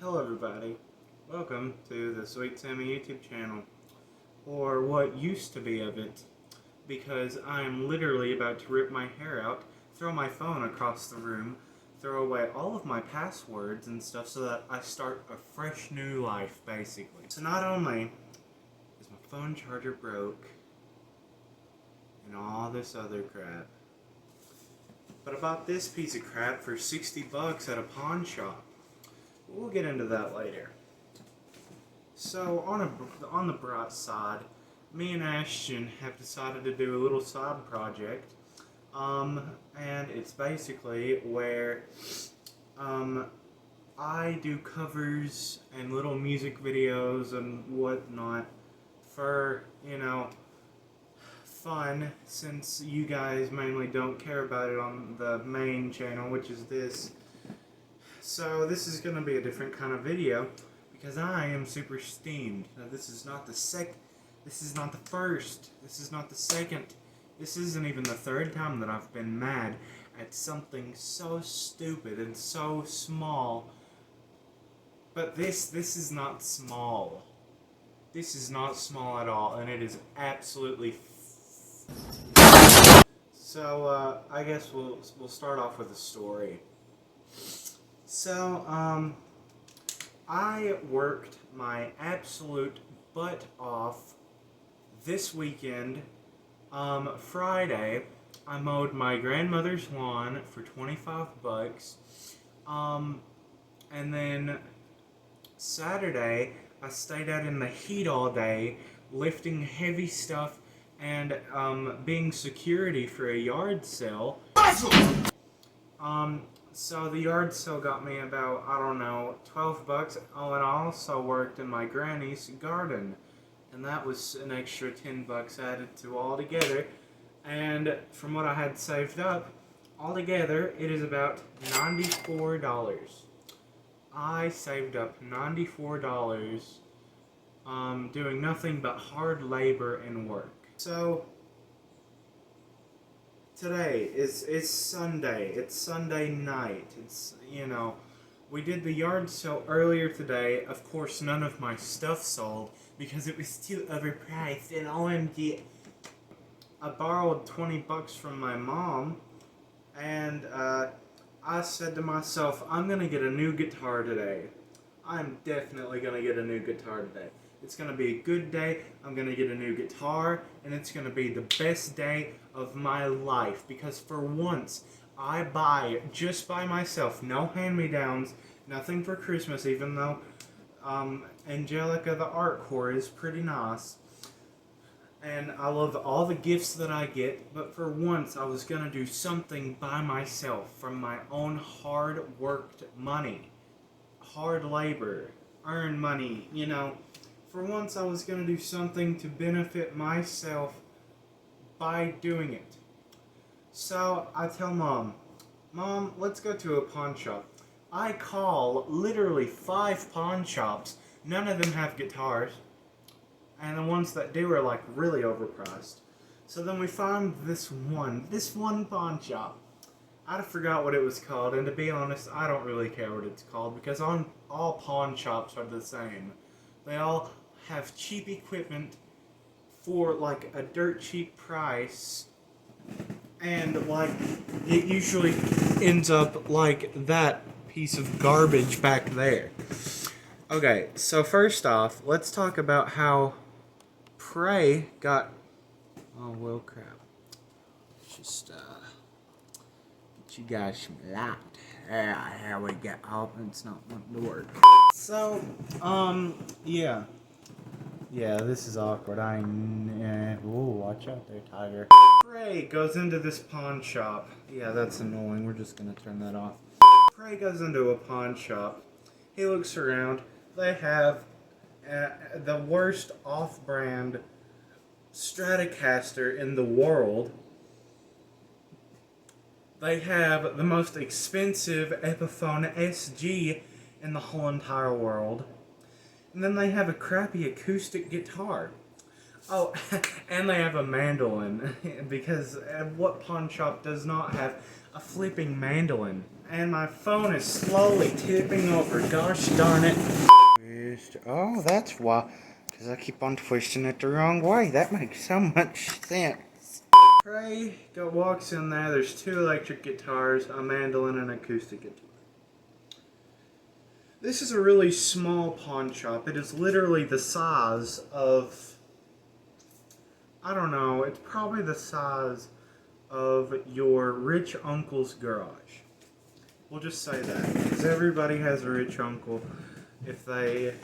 Hello everybody, welcome to the Sweet Sammie YouTube channel, or what used to be of it, because I am literally about to rip my hair out, throw my phone across the room, throw away all of my passwords and stuff so that I start a fresh new life, basically. So not only is my phone charger broke, and all this other crap, but I bought this piece of crap for 60 bucks at a pawn shop. We'll get into that later. So, on the bright side, me and Ashton have decided to do a little side project. And it's basically where, I do covers and little music videos and whatnot for, fun, since you guys mainly don't care about it on the main channel, which is this. So this is going to be a different kind of video because I am super steamed. Now this is not the this is not the first, this is not the second, this isn't even the third time that I've been mad at something so stupid and so small. But this is not small. This is not small at all, and it is absolutely So I guess we'll start off with a story. So, I worked my absolute butt off this weekend. Friday, I mowed my grandmother's lawn for 25 bucks. And then Saturday, I stayed out in the heat all day, lifting heavy stuff and, being security for a yard sale. So the yard sale got me about, I don't know, 12 bucks. Oh, and I also worked in my granny's garden. And that was an extra 10 bucks added to all together. And from what I had saved up, altogether, it is about $94. I saved up $94, doing nothing but hard labor and work. So today is Sunday. It's Sunday night. We did the yard sale earlier today. Of course, none of my stuff sold because it was too overpriced. And OMG, I borrowed 20 bucks from my mom, and I said to myself, I'm gonna get a new guitar today. I'm definitely gonna get a new guitar today. It's going to be a good day, I'm going to get a new guitar, and it's going to be the best day of my life, because for once, I buy just by myself, no hand-me-downs, nothing for Christmas, even though Angelica the art core is pretty nice, and I love all the gifts that I get, but for once, I was going to do something by myself, from my own hard-worked money, hard labor, earn money, For once, I was going to do something to benefit myself by doing it. So, I tell Mom, let's go to a pawn shop. I call literally 5 pawn shops. None of them have guitars. And the ones that do are like really overpriced. So then we found this one pawn shop. I forgot what it was called, and to be honest, I don't really care what it's called, because all pawn shops are the same. They all have cheap equipment for like a dirt cheap price, and like it usually ends up like that piece of garbage back there. Okay, so first off, let's talk about how Prey got... Oh, well, crap. Just, get you guys some light. Here we go. Oh, it's not wanting to work. So, yeah. Yeah, this is awkward. Ooh, watch out there, tiger. Prey goes into this pawn shop. Yeah, that's annoying. We're just gonna turn that off. Prey goes into a pawn shop. He looks around. They have the worst off-brand Stratocaster in the world. They have the most expensive Epiphone SG in the whole entire world. And then they have a crappy acoustic guitar. Oh, and they have a mandolin, because what pawn shop does not have a flipping mandolin. And my phone is slowly tipping over. Gosh darn it. Oh, that's why. Because I keep on twisting it the wrong way. That makes so much sense. Trey walks in there. There's 2 electric guitars, a mandolin, and an acoustic guitar. This is a really small pawn shop. It is literally the size of, I don't know, it's probably the size of your rich uncle's garage. We'll just say that, because everybody has a rich uncle, if they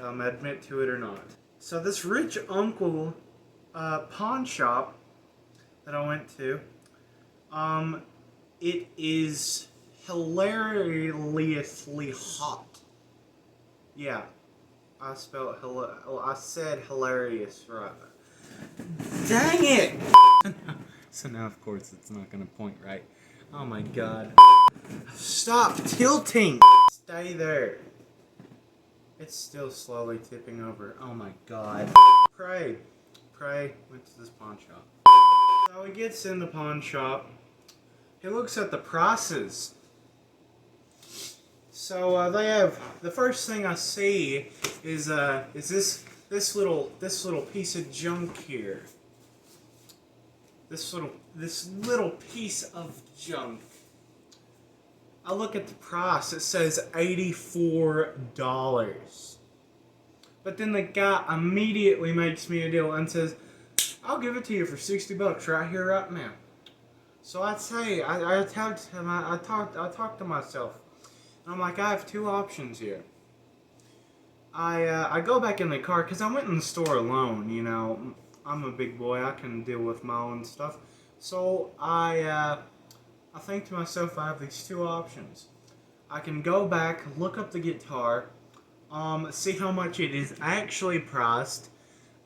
admit to it or not. So this rich uncle pawn shop that I went to, it is hilariously hot. Yeah, I said hilarious right. Dang it! So now, of course, it's not gonna point right. Oh my god. Stop tilting! Stay there. It's still slowly tipping over. Oh my god. Pray went to this pawn shop. So he gets in the pawn shop. He looks at the prices. So they have, the first thing I see is this little piece of junk here. This little piece of junk. I look at the price. It says $84. But then the guy immediately makes me a deal and says, "I'll give it to you for $60 right here, right now." So I say, I talked to myself. I'm like, I have 2 options here. I go back in the car, because I went in the store alone, you know. I'm a big boy, I can deal with my own stuff. So I think to myself, I have these 2 options. I can go back, look up the guitar, see how much it is actually priced,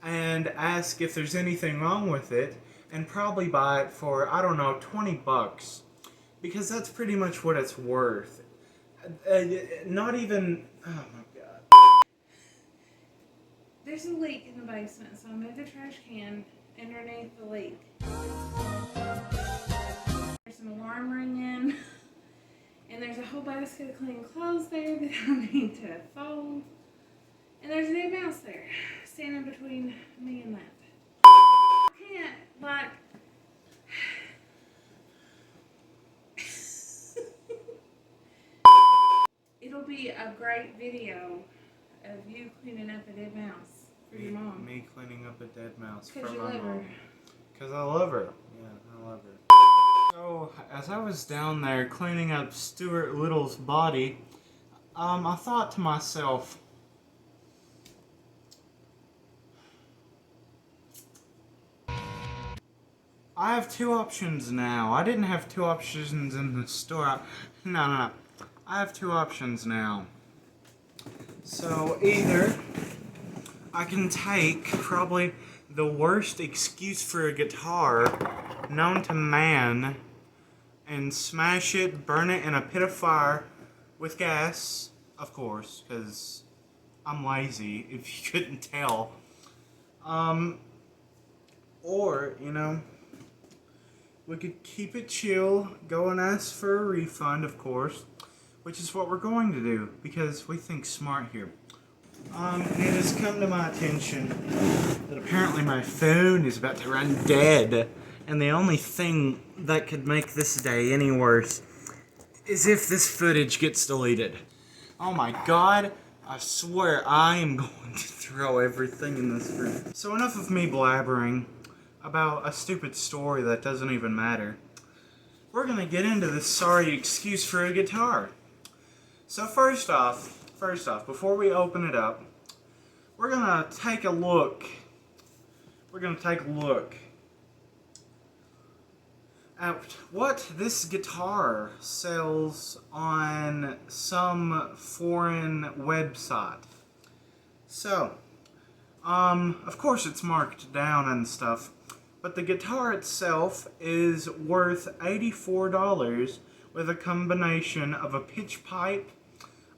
and ask if there's anything wrong with it, and probably buy it for, I don't know, $20. Because that's pretty much what it's worth. Not even, oh my god. There's a leak in the basement, so I moved the trash can underneath the leak. There's an alarm ringing, and there's a whole basket of clean clothes there that I need to fold. And there's a dead mouse there, standing between me and that. I can't, like... It'll be a great video of you cleaning up a dead mouse for your mom. Me cleaning up a dead mouse for Because you my love mom. her. Because I love her. Yeah, I love her. So, as I was down there cleaning up Stuart Little's body, I thought to myself, I have 2 options now. I didn't have 2 options in the store. No. I have 2 options now. So either I can take probably the worst excuse for a guitar known to man and smash it, burn it in a pit of fire with gas, of course, because I'm lazy, if you couldn't tell. Or, you know, we could keep it chill, go and ask for a refund, of course, which is what we're going to do, because we think smart here. It has come to my attention that apparently my phone is about to run dead, and the only thing that could make this day any worse is if this footage gets deleted. Oh my god, I swear I am going to throw everything in this room. So enough of me blabbering about a stupid story that doesn't even matter. We're gonna get into this sorry excuse for a guitar. So first off, before we open it up, we're gonna take a look. At what this guitar sells on some foreign website. So, of course it's marked down and stuff, but the guitar itself is worth $84 with a combination of a pitch pipe,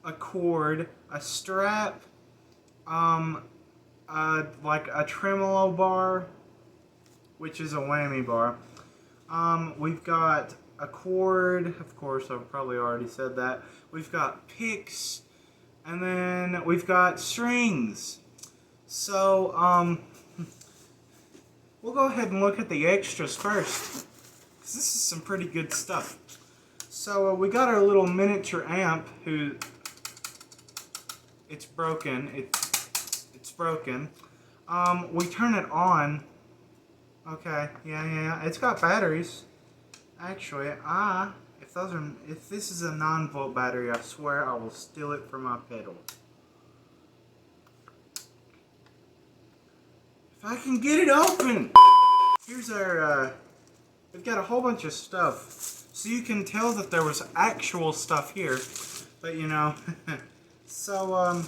a cord, a strap, like a tremolo bar, which is a whammy bar. We've got a cord. Of course, I've probably already said that. We've got picks, and then we've got strings. So, we'll go ahead and look at the extras first, because this is some pretty good stuff. So, we got our little miniature amp, who, it's broken, it's broken. We turn it on. Okay, yeah, it's got batteries. Actually, if this is a 9-volt battery, I swear I will steal it from my pedal. If I can get it open! Here's our, we've got a whole bunch of stuff. So you can tell that there was actual stuff here. But, you know, so,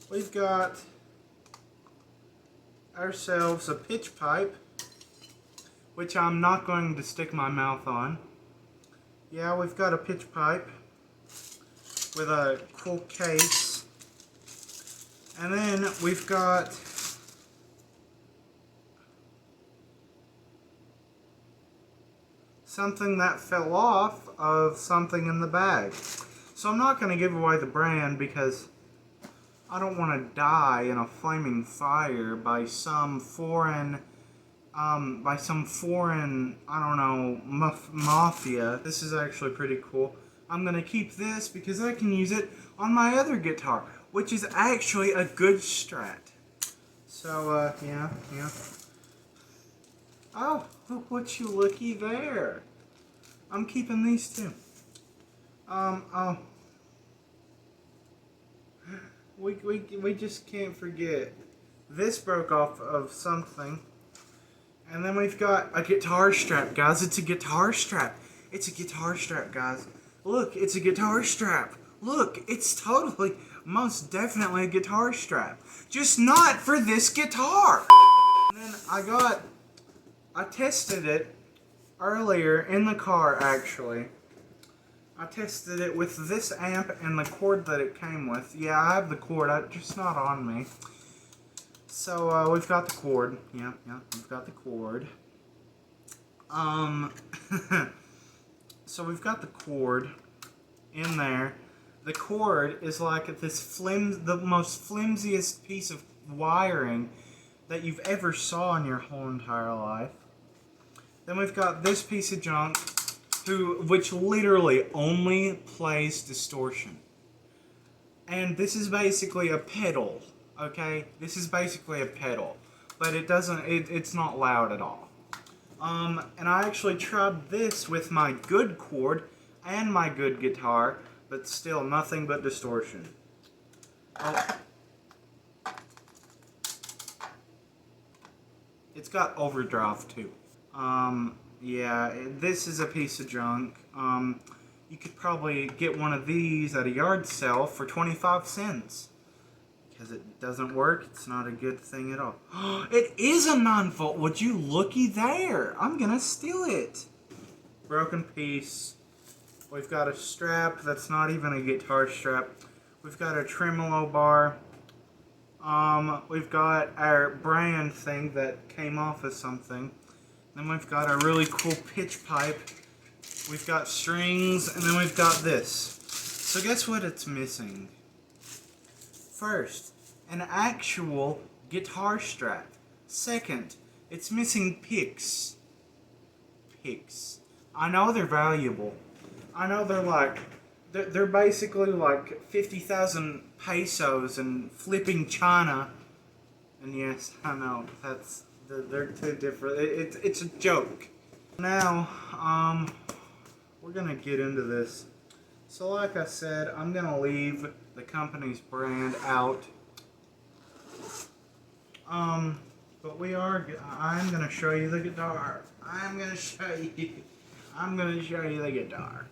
we've got ourselves a pitch pipe, which I'm not going to stick my mouth on. Yeah, we've got a pitch pipe with a cool case. And then we've got something that fell off of something in the bag. So I'm not going to give away the brand because I don't want to die in a flaming fire by some foreign, I don't know, mafia. This is actually pretty cool. I'm going to keep this because I can use it on my other guitar, which is actually a good Strat. So, yeah. Oh, what you looky there. I'm keeping these too. Oh. We just can't forget. This broke off of something. And then we've got a guitar strap, guys. It's a guitar strap. It's a guitar strap, guys. Look, it's a guitar strap. Look, it's totally, most definitely a guitar strap. Just not for this guitar. And then I tested it earlier in the car, actually. I tested it with this amp and the cord that it came with. Yeah, I have the cord, just not on me. So, we've got the cord. Yeah, we've got the cord. So we've got the cord in there. The cord is like this the most flimsiest piece of wiring that you've ever saw in your whole entire life. Then we've got this piece of junk, which literally only plays distortion. And this is basically a pedal, okay? This is basically a pedal, but it's not loud at all. And I actually tried this with my good cord and my good guitar, but still nothing but distortion. Oh. It's got overdrive too. Yeah, this is a piece of junk. You could probably get one of these at a yard sale for 25 cents. Because it doesn't work, it's not a good thing at all. It is a 9-volt, would you looky there? I'm gonna steal it. Broken piece. We've got a strap that's not even a guitar strap. We've got a tremolo bar. We've got our brand thing that came off of something. Then we've got a really cool pitch pipe. We've got strings, and then we've got this. So guess what it's missing? First, an actual guitar strap. Second, it's missing picks. Picks. I know they're valuable. I know they're basically like 50,000 pesos and flipping China. And yes, I know, they're two different. It's a joke. Now, we're gonna get into this. So like I said, I'm gonna leave the company's brand out. But I'm gonna show you the guitar. I'm gonna show you the guitar.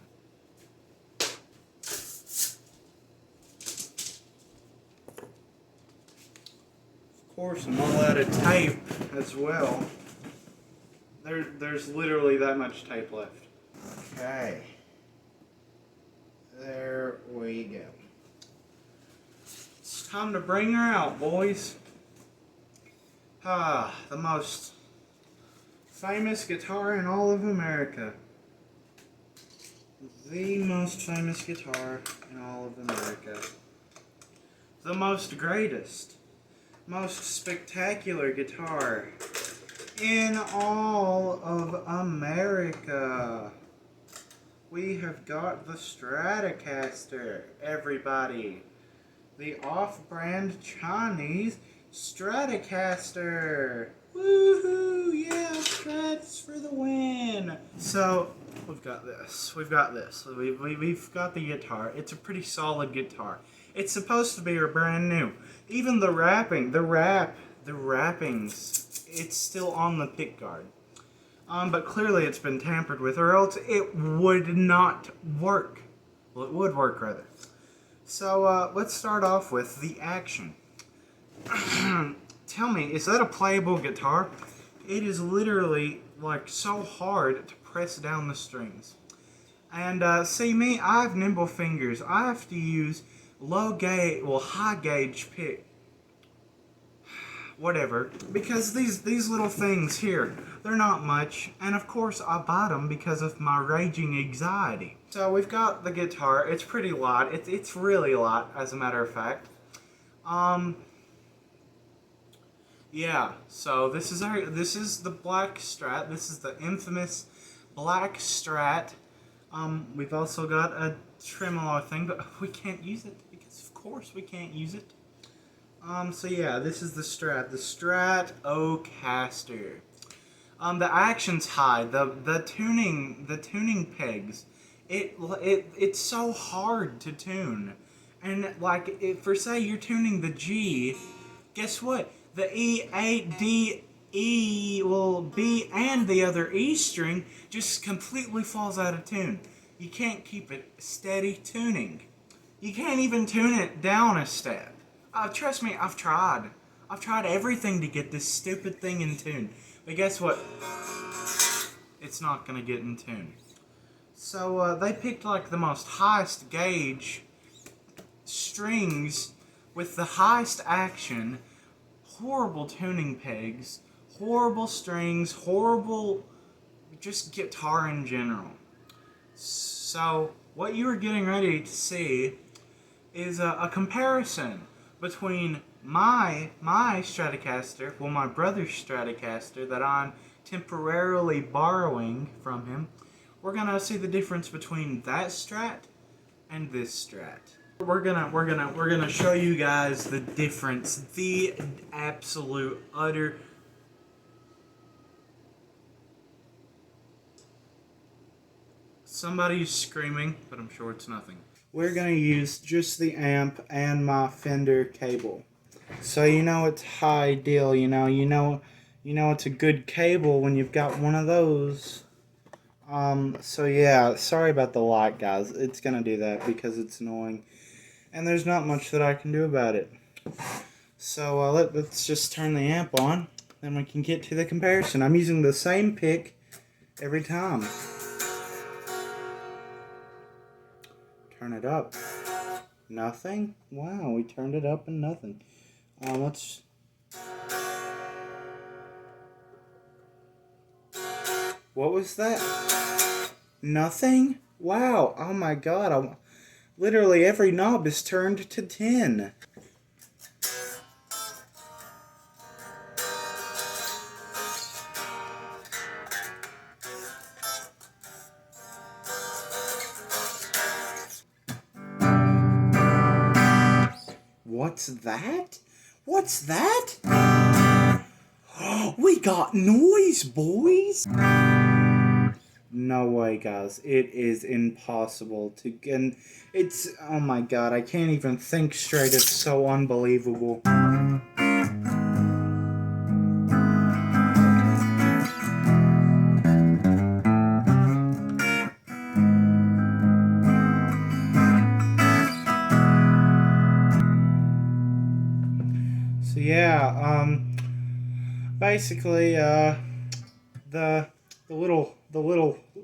Of course, I'm all out of tape as well. There's literally that much tape left. Okay. There we go. It's time to bring her out, boys. The most famous guitar in all of America. The most famous guitar in all of America. The most greatest, most spectacular guitar in all of America. We have got the Stratocaster, everybody. The off-brand Chinese Stratocaster. Woohoo! Yeah, Strats for the win. So, we've got this. We've got the guitar. It's a pretty solid guitar. It's supposed to be brand new. Even the wrappings, it's still on the pick guard. But clearly it's been tampered with, or else it would not work. Well, it would work, rather. So, let's start off with the action. Tell me, is that a playable guitar? It is literally, like, so hard to press down the strings. And, see me, I have nimble fingers. I have to use high gauge pick. Whatever. Because these little things here, they're not much. And, of course, I bought them because of my raging anxiety. So, we've got the guitar. It's pretty light. It's really light, as a matter of fact. Yeah, so this is the black Strat. This is the infamous black Strat. We've also got a tremolo thing, but we can't use it because of course we can't use it. So yeah, this is the Stratocaster. The action's high. The tuning pegs. It's so hard to tune, and like for say you're tuning the G, guess what? The E, A, D, E, B, and the other E string just completely falls out of tune. You can't keep it steady tuning. You can't even tune it down a step. Trust me, I've tried. I've tried everything to get this stupid thing in tune. But guess what? It's not going to get in tune. So, they picked like the most highest gauge strings with the highest action. Horrible tuning pegs, horrible strings, horrible just guitar in general. So what you are getting ready to see is a comparison between my Stratocaster, my brother's Stratocaster that I'm temporarily borrowing from him. We're gonna see the difference between that Strat and this Strat. We're gonna show you guys the difference, the absolute utter. Somebody's screaming, but I'm sure it's nothing. We're gonna use just the amp and my Fender cable, so you know it's high deal. You know it's a good cable when you've got one of those. So yeah, sorry about the light, guys. It's gonna do that because it's annoying. And there's not much that I can do about it. So let's just turn the amp on, then we can get to the comparison. I'm using the same pick every time. Turn it up. Nothing? Wow, we turned it up and nothing. Let's... What was that? Nothing? Wow, oh my god, literally every knob is turned to 10. What's that? What's that? We got noise, boys! No way, guys. It is impossible to get. It's, oh my god, I can't even think straight. It's so unbelievable. So yeah, basically, the little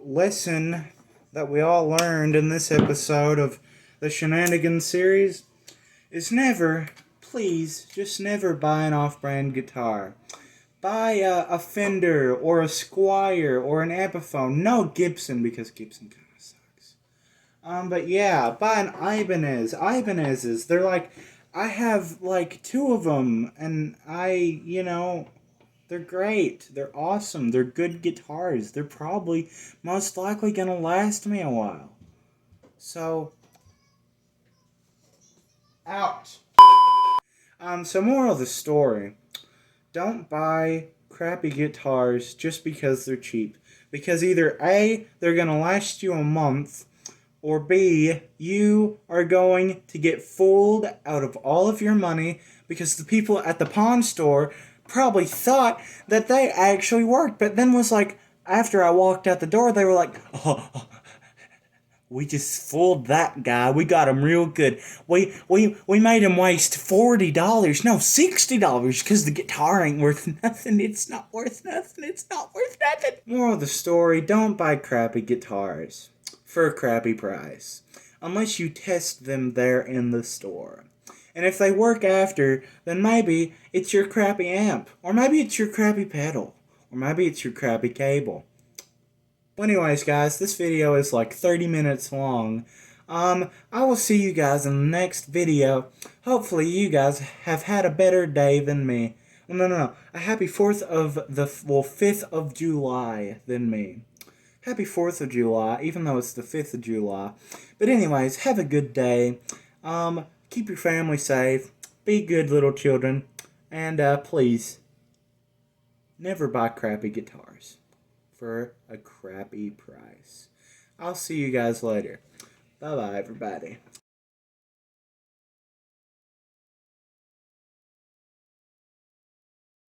lesson that we all learned in this episode of the Shenanigans series is never, please, just never buy an off-brand guitar. Buy a Fender or a Squier or an Epiphone. No Gibson, because Gibson kind of sucks. But yeah, buy an Ibanez. Ibanez's, they're like, I have like two of them, and they're great. They're awesome. They're good guitars. They're probably most likely gonna last me a while. So, out. So moral of the story. Don't buy crappy guitars just because they're cheap. Because either A, they're gonna last you a month, or B, you are going to get fooled out of all of your money because the people at the pawn store probably thought that they actually worked, but then was like, after I walked out the door, they were like, oh, we just fooled that guy. We got him real good. We made him waste $40. No, $60, because the guitar ain't worth nothing. It's not worth nothing. It's not worth nothing. Moral of the story, don't buy crappy guitars for a crappy price. Unless you test them there in the store. And if they work after, then maybe it's your crappy amp. Or maybe it's your crappy pedal. Or maybe it's your crappy cable. Well, anyways, guys, this video is like 30 minutes long. I will see you guys in the next video. Hopefully, you guys have had a better day than me. Well, no. A happy 5th of July than me. Happy 4th of July, even though it's the 5th of July. But anyways, have a good day. Keep your family safe. Be good little children. And please, never buy crappy guitars for a crappy price. I'll see you guys later. Bye-bye, everybody.